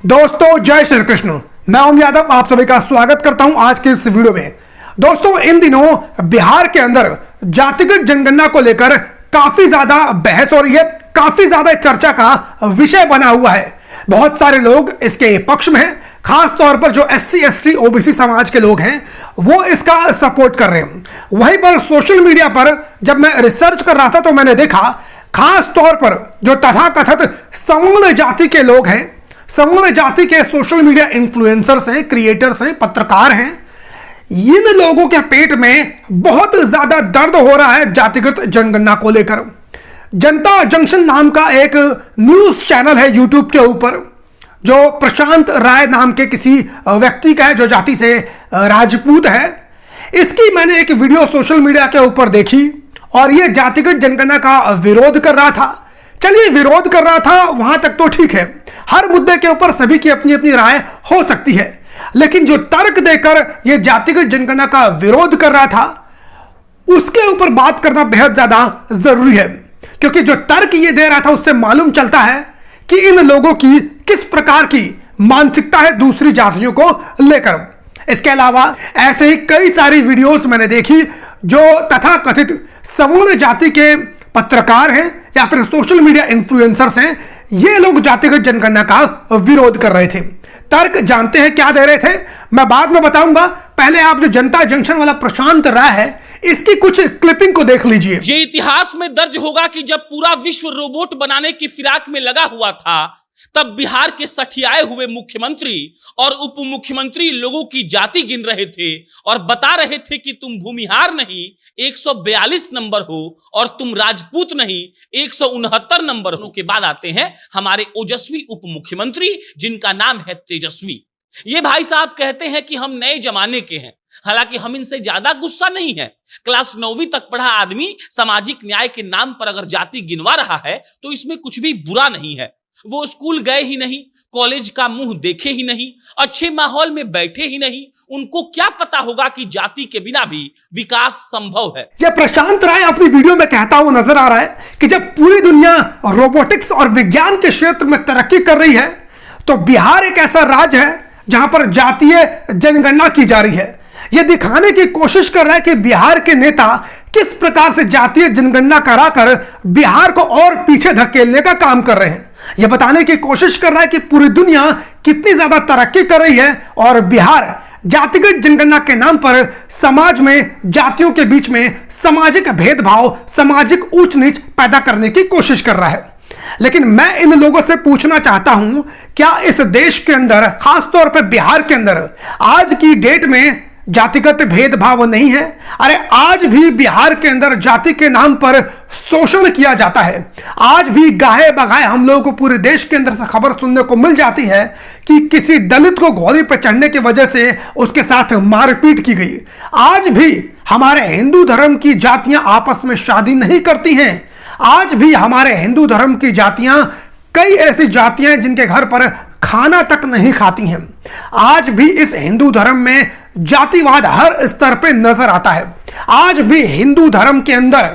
दोस्तों जय श्री कृष्ण। मैं ओम यादव आप सभी का स्वागत करता हूं आज के इस वीडियो में। दोस्तों इन दिनों बिहार के अंदर जातिगत जनगणना को लेकर काफी ज्यादा बहस हो रही है, काफी ज्यादा चर्चा का विषय बना हुआ है। बहुत सारे लोग इसके पक्ष में हैं, खास तौर पर जो SC ST OBC समाज के लोग हैं वो इसका सपोर्ट कर रहे हैं। वहीं पर सोशल मीडिया पर जब मैं रिसर्च कर रहा था तो मैंने देखा खास तौर पर जो तथाकथित सवर्ण जाति के लोग हैं, सवर्ण जाति के सोशल मीडिया इन्फ्लुएंसर्स हैं, क्रिएटर्स हैं, पत्रकार हैं, इन लोगों के पेट में बहुत ज्यादा दर्द हो रहा है जातिगत जनगणना को लेकर। जनता जंक्शन नाम का एक न्यूज चैनल है यूट्यूब के ऊपर, जो प्रशांत राय नाम के किसी व्यक्ति का है जो जाति से राजपूत है। इसकी मैंने एक वीडियो सोशल मीडिया के ऊपर देखी और यह जातिगत जनगणना का विरोध कर रहा था। चलिए, विरोध कर रहा था वहां तक तो ठीक है, हर मुद्दे के ऊपर सभी की अपनी अपनी राय हो सकती है, लेकिन जो तर्क देकर यह जातिगत जनगणना का विरोध कर रहा था उसके ऊपर बात करना बेहद ज्यादा जरूरी है, क्योंकि जो तर्क ये दे रहा था उससे मालूम चलता है कि इन लोगों की किस प्रकार की मानसिकता है दूसरी जातियों को लेकर। इसके अलावा ऐसे ही कई सारी वीडियोस मैंने देखी जो तथाकथित सवर्ण जाति के पत्रकार हैं या फिर सोशल मीडिया इन्फ्लुएंसर्स हैं, ये लोग जातिगत जनगणना का विरोध कर रहे थे। तर्क जानते हैं क्या दे रहे थे, मैं बाद में बताऊंगा। पहले आप जो जनता जंक्शन वाला प्रशांत राय है इसकी कुछ क्लिपिंग को देख लीजिए। ये इतिहास में दर्ज होगा कि जब पूरा विश्व रोबोट बनाने की फिराक में लगा हुआ था तब बिहार के सठियाए हुए मुख्यमंत्री और उप मुख्यमंत्री लोगों की जाति गिन रहे थे और बता रहे थे कि तुम भूमिहार नहीं 142 नंबर हो और तुम राजपूत नहीं 169 नंबर हो। के बाद आते हैं हमारे ओजस्वी उप मुख्यमंत्री जिनका नाम है तेजस्वी। ये भाई साहब कहते हैं कि हम नए जमाने के हैं, हालांकि हम इनसे ज्यादा गुस्सा नहीं है। क्लास 9वीं तक पढ़ा आदमी सामाजिक न्याय के नाम पर अगर जाति गिनवा रहा है तो इसमें कुछ भी बुरा नहीं है। वो स्कूल गए ही नहीं, कॉलेज का मुंह देखे ही नहीं, अच्छे माहौल में बैठे ही नहीं, उनको क्या पता होगा कि जाति के बिना भी विकास संभव है। यह प्रशांत राय अपनी वीडियो में कहता हुआ नजर आ रहा है कि जब पूरी दुनिया रोबोटिक्स और विज्ञान के क्षेत्र में तरक्की कर रही है तो बिहार एक ऐसा राज्य है जहां पर जातीय जनगणना की जा रही है। यह दिखाने की कोशिश कर रहा है कि बिहार के नेता किस प्रकार से जातीय जनगणना कराकर बिहार को और पीछे धकेलने का काम कर रहे हैं। यह बताने की कोशिश कर रहा है कि पूरी दुनिया कितनी ज्यादा तरक्की कर रही है और बिहार जातिगत जनगणना के नाम पर समाज में जातियों के बीच में सामाजिक भेदभाव, सामाजिक ऊंच नीच पैदा करने की कोशिश कर रहा है। लेकिन मैं इन लोगों से पूछना चाहता हूं, क्या इस देश के अंदर, खासतौर पर बिहार के अंदर आज की डेट में जातिगत भेदभाव नहीं है? अरे आज भी बिहार के अंदर जाति के नाम पर शोषण किया जाता है। आज भी गाहे बगाए हम लोगों को पूरे देश के अंदर से खबर सुनने को मिल जाती है कि किसी दलित को घोड़ी पर चढ़ने की वजह से उसके साथ मारपीट की गई। आज भी हमारे हिंदू धर्म की जातियां आपस में शादी नहीं करती हैं। आज भी हमारे हिंदू धर्म की जातियां, कई ऐसी जातियां हैं जिनके घर पर खाना तक नहीं खाती हैं। आज भी इस हिंदू धर्म में जातिवाद हर स्तर पे नजर आता है। आज भी हिंदू धर्म के अंदर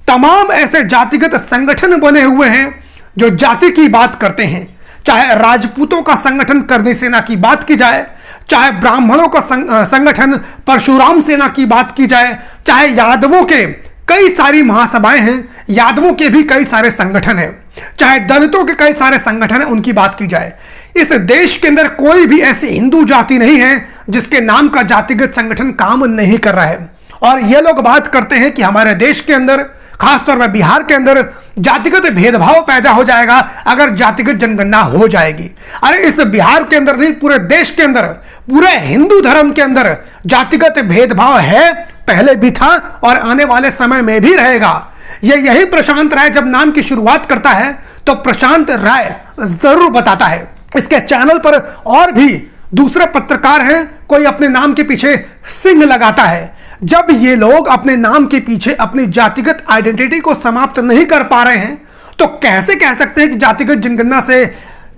तमाम ऐसे जातिगत संगठन बने हुए हैं जो जाति की बात करते हैं। चाहे राजपूतों का संगठन करनी सेना की बात की जाए, चाहे ब्राह्मणों का संगठन परशुराम सेना की बात की जाए, चाहे यादवों के कई सारी महासभाएं हैं, यादवों के भी कई सारे संगठन हैं, चाहे दलितों के कई सारे संगठन हैं, उनकी बात की जाए। इस देश के अंदर कोई भी ऐसी हिंदू जाति नहीं है जिसके नाम का जातिगत संगठन काम नहीं कर रहा है। और ये लोग बात करते हैं कि हमारे देश के अंदर, खासतौर पर बिहार के अंदर, जातिगत भेदभाव पैदा हो जाएगा अगर जातिगत जनगणना हो जाएगी। अरे इस बिहार के अंदर नहीं, पूरे देश के अंदर, पूरे हिंदू धर्म के अंदर जातिगत भेदभाव है, पहले भी था और आने वाले समय में भी रहेगा। यही प्रशांत राय जब नाम की शुरुआत करता है तो प्रशांत राय जरूर बताता है। इसके चैनल पर और भी दूसरे पत्रकार हैं, कोई अपने नाम के पीछे सिंह लगाता है। जब ये लोग अपने नाम के पीछे अपनी जातिगत आइडेंटिटी को समाप्त नहीं कर पा रहे हैं तो कैसे कह सकते हैं कि जातिगत जनगणना से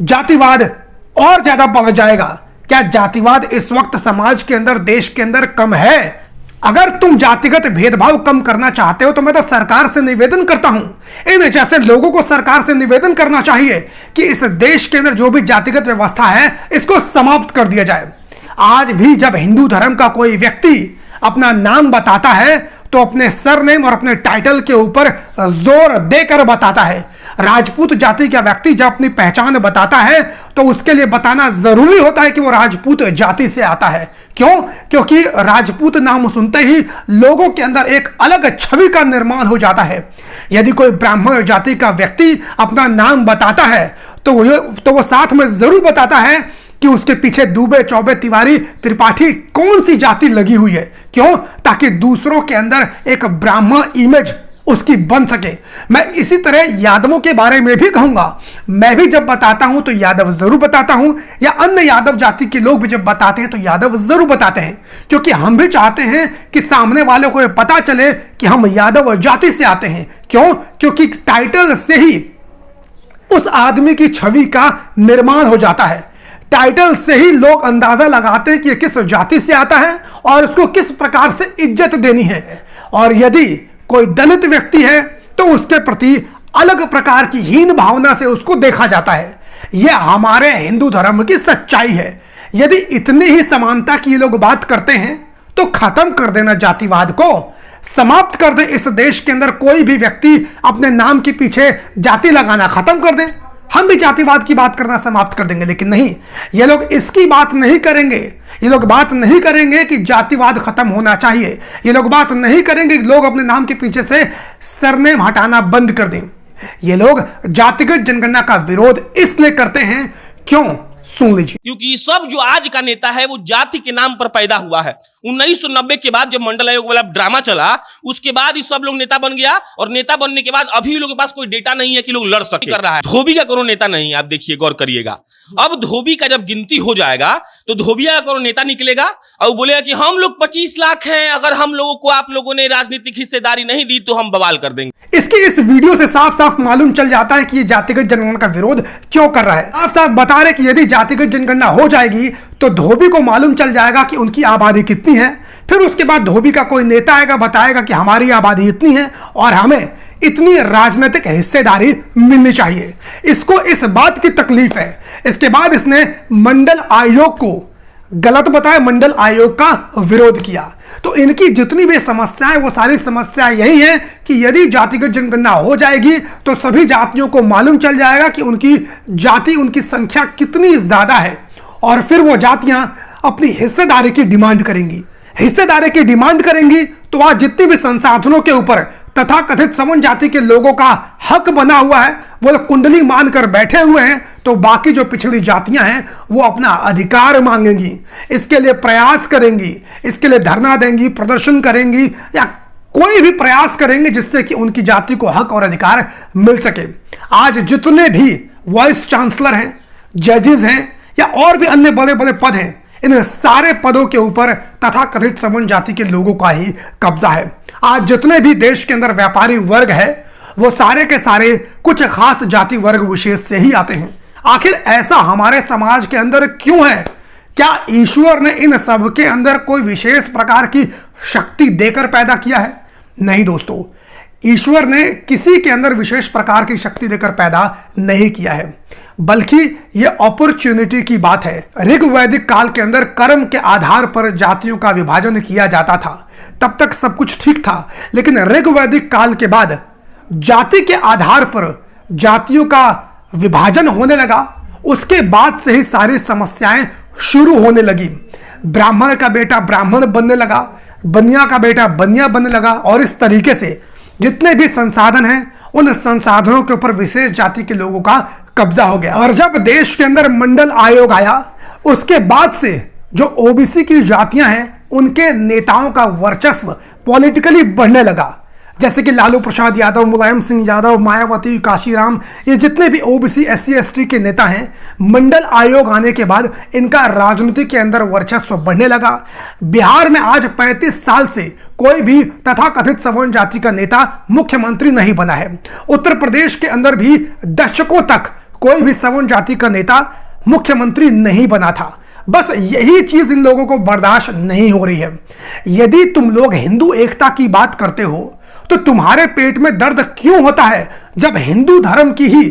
जातिवाद और ज्यादा बढ़ जाएगा? क्या जातिवाद इस वक्त समाज के अंदर, देश के अंदर कम है? अगर तुम जातिगत भेदभाव कम करना चाहते हो तो मैं तो सरकार से निवेदन करता हूं, इन जैसे लोगों को सरकार से निवेदन करना चाहिए कि इस देश के अंदर जो भी जातिगत व्यवस्था है इसको समाप्त कर दिया जाए। आज भी जब हिंदू धर्म का कोई व्यक्ति अपना नाम बताता है तो अपने सरनेम और अपने टाइटल के ऊपर जोर देकर बताता है। राजपूत जाति का व्यक्ति जब अपनी पहचान बताता है तो उसके लिए बताना जरूरी होता है कि वो राजपूत जाति से आता है। क्यों? क्योंकि राजपूत नाम सुनते ही लोगों के अंदर एक अलग छवि का निर्माण हो जाता है। यदि कोई ब्राह्मण जाति का व्यक्ति अपना नाम बताता है तो वो साथ में जरूर बताता है कि उसके पीछे दुबे, चौबे, तिवारी, त्रिपाठी कौन सी जाति लगी हुई है। क्यों? ताकि दूसरों के अंदर एक ब्राह्मण इमेज उसकी बन सके। मैं इसी तरह यादवों के बारे में भी कहूंगा। मैं भी जब बताता हूं तो यादव जरूर बताता हूं, या अन्य यादव जाति के लोग भी जब बताते हैं तो यादव जरूर बताते हैं, क्योंकि हम भी चाहते हैं कि सामने वाले को पता चले कि हम यादव जाति से आते हैं। क्यों? क्योंकि टाइटल से ही उस आदमी की छवि का निर्माण हो जाता है। टाइटल से ही लोग अंदाजा लगाते हैं कि ये किस जाति से आता है और उसको किस प्रकार से इज्जत देनी है। और यदि कोई दलित व्यक्ति है तो उसके प्रति अलग प्रकार की हीन भावना से उसको देखा जाता है। यह हमारे हिंदू धर्म की सच्चाई है। यदि इतनी ही समानता की ये लोग बात करते हैं तो खत्म कर देना जातिवाद को, समाप्त कर दे। इस देश के अंदर कोई भी व्यक्ति अपने नाम के पीछे जाति लगाना खत्म कर दे, हम भी जातिवाद की बात करना समाप्त कर देंगे। लेकिन नहीं, ये लोग इसकी बात नहीं करेंगे। ये लोग बात नहीं करेंगे कि जातिवाद खत्म होना चाहिए। ये लोग बात नहीं करेंगे कि लोग अपने नाम के पीछे से सरनेम हटाना बंद कर दें। ये लोग जातिगत जनगणना का विरोध इसलिए करते हैं, क्यों? सुन लीजिए। क्योंकि सब जो आज का नेता है वो जाति के नाम पर पैदा हुआ है। 1990 के बाद जब मंडल आयोग वाला ड्रामा चला, उसके बाद ही सब लोग नेता बन गया, और नेता बनने के बाद अभी लोगों के पास कोई डेटा नहीं है कि लोग लड़ सके। कर रहा है धोबी का कोनो नेता नहीं, आप देखिए, गौर करिएगा। अब धोबी का जब गिनती हो जाएगा तो धोबिया का कोनो नेता निकलेगा और बोलेगा कि हम लोग 25 लाख हैं, अगर हम लोगों को आप लोगों ने राजनीतिक हिस्सेदारी नहीं दी तो हम बवाल कर देंगे। इसकी इस वीडियो से साफ साफ मालूम चल जाता है कि ये जातिगत जनगणना का विरोध क्यों कर रहा है। साफ साफ बता रहे कि यदि जातिगत जनगणना हो जाएगी तो धोबी को मालूम चल जाएगा कि उनकी आबादी कितनी है। फिर उसके बाद धोबी का कोई नेता आएगा, बताएगा कि हमारी आबादी इतनी है और हमें इतनी राजनीतिक हिस्सेदारी मिलनी चाहिए। इसको इस बात की तकलीफ है। इसके बाद इसने मंडल आयोग को गलत बताया, मंडल आयोग का विरोध किया। तो इनकी जितनी भी समस्याएं, वो सारी समस्याएं यही है कि यदि जातिगत जनगणना हो जाएगी तो सभी जातियों को मालूम चल जाएगा कि उनकी जाति, उनकी संख्या कितनी ज्यादा है, और फिर वो जातियां अपनी हिस्सेदारी की डिमांड करेंगी। हिस्सेदारी की डिमांड करेंगी तो आज जितने भी संसाधनों के ऊपर तथा कथित सवर्ण जाति के लोगों का हक बना हुआ है, वो लोग कुंडली मानकर बैठे हुए हैं, तो बाकी जो पिछड़ी जातियां हैं वो अपना अधिकार मांगेंगी, इसके लिए प्रयास करेंगी, इसके लिए धरना देंगी, प्रदर्शन करेंगी, या कोई भी प्रयास करेंगे जिससे कि उनकी जाति को हक और अधिकार मिल सके। आज जितने भी वाइस चांसलर हैं, जजेस हैं, या और भी अन्य बड़े बड़े पद हैं, इन सारे पदों के ऊपर तथा कथित सवर्ण जाति के लोगों का ही कब्जा है। आज जितने भी देश के अंदर व्यापारी वर्ग है वो सारे के सारे कुछ खास जाति वर्ग विशेष से ही आते हैं। आखिर ऐसा हमारे समाज के अंदर क्यों है? क्या ईश्वर ने इन सब के अंदर कोई विशेष प्रकार की शक्ति देकर पैदा किया है? नहीं दोस्तों, ईश्वर ने किसी के अंदर विशेष प्रकार की शक्ति देकर पैदा नहीं किया है, बल्कि यह अपॉर्चुनिटी की बात है। ऋग्वैदिक काल के अंदर कर्म के आधार पर जातियों का विभाजन किया जाता था, तब तक सब कुछ ठीक था। लेकिन ऋग्वैदिक काल के बाद जाति के आधार पर जातियों का विभाजन होने लगा। उसके बाद से ही सारी समस्याएं शुरू होने लगी। ब्राह्मण का बेटा ब्राह्मण बनने लगा, बनिया का बेटा बनिया बनने लगा, और इस तरीके से जितने भी संसाधन हैं उन संसाधनों के ऊपर विशेष जाति के लोगों का कब्जा हो गया। और जब देश के अंदर मंडल आयोग आया, उसके बाद से जो ओबीसी की जातियां हैं उनके नेताओं का वर्चस्व पॉलिटिकली बढ़ने लगा। जैसे कि लालू प्रसाद यादव, मुलायम सिंह यादव, मायावती, काशीराम, ये जितने भी ओबीसी एससी एसटी के नेता हैं, मंडल आयोग आने के बाद इनका राजनीति के अंदर वर्चस्व बढ़ने लगा। बिहार में आज 35 साल से कोई भी तथाकथित सवर्ण जाति का नेता मुख्यमंत्री नहीं बना है। उत्तर प्रदेश के अंदर भी दशकों तक कोई भी सवर्ण जाति का नेता मुख्यमंत्री नहीं बना था। बस यही चीज इन लोगों को बर्दाश्त नहीं हो रही है। यदि तुम लोग हिंदू एकता की बात करते हो तो तुम्हारे पेट में दर्द क्यों होता है जब हिंदू धर्म की ही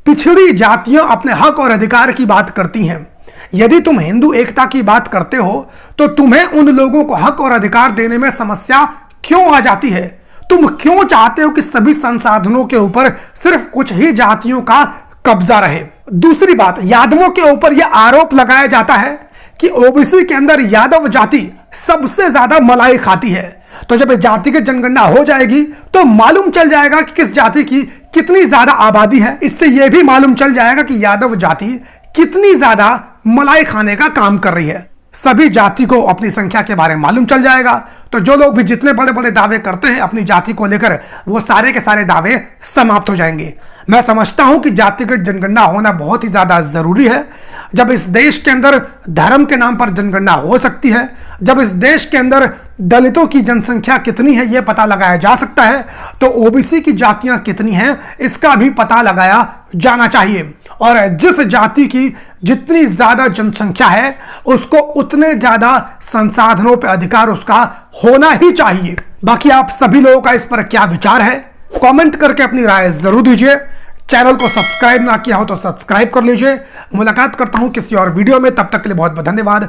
पिछड़ी जातियां अपने हक और अधिकार की बात करती हैं? यदि तुम हिंदू एकता की बात करते हो तो तुम्हें उन लोगों को हक और अधिकार देने में समस्या क्यों आ जाती है? तुम क्यों चाहते हो कि सभी संसाधनों के ऊपर सिर्फ कुछ ही जातियों का कब्जा रहे? दूसरी बात, यादवों के ऊपर यह आरोप लगाया जाता है कि ओबीसी के अंदर यादव जाति सबसे ज्यादा मलाई खाती है। तो जब जातिगत जनगणना हो जाएगी तो मालूम चल जाएगा कि किस जाति की कितनी ज्यादा आबादी है। इससे यह भी मालूम चल जाएगा कि यादव जाति कितनी ज्यादा मलाई खाने का काम कर रही है। सभी जाति को अपनी संख्या के बारे में मालूम चल जाएगा। तो जो लोग भी जितने बड़े बड़े दावे करते हैं अपनी जाति को लेकर, वो सारे के सारे दावे समाप्त हो जाएंगे। मैं समझता हूं कि जातिगत जनगणना होना बहुत ही ज्यादा जरूरी है। जब इस देश के अंदर धर्म के नाम पर जनगणना हो सकती है, जब इस देश के अंदर दलितों की जनसंख्या कितनी है यह पता लगाया जा सकता है, तो ओबीसी की जातियां कितनी हैं इसका भी पता लगाया जाना चाहिए। और जिस जाति की जितनी ज्यादा जनसंख्या है उसको उतने ज्यादा संसाधनों पर अधिकार उसका होना ही चाहिए। बाकी आप सभी लोगों का इस पर क्या विचार है, कमेंट करके अपनी राय जरूर दीजिए। चैनल को सब्सक्राइब ना किया हो तो सब्सक्राइब कर लीजिए। मुलाकात करता हूं किसी और वीडियो में, तब तक के लिए बहुत बहुत धन्यवाद।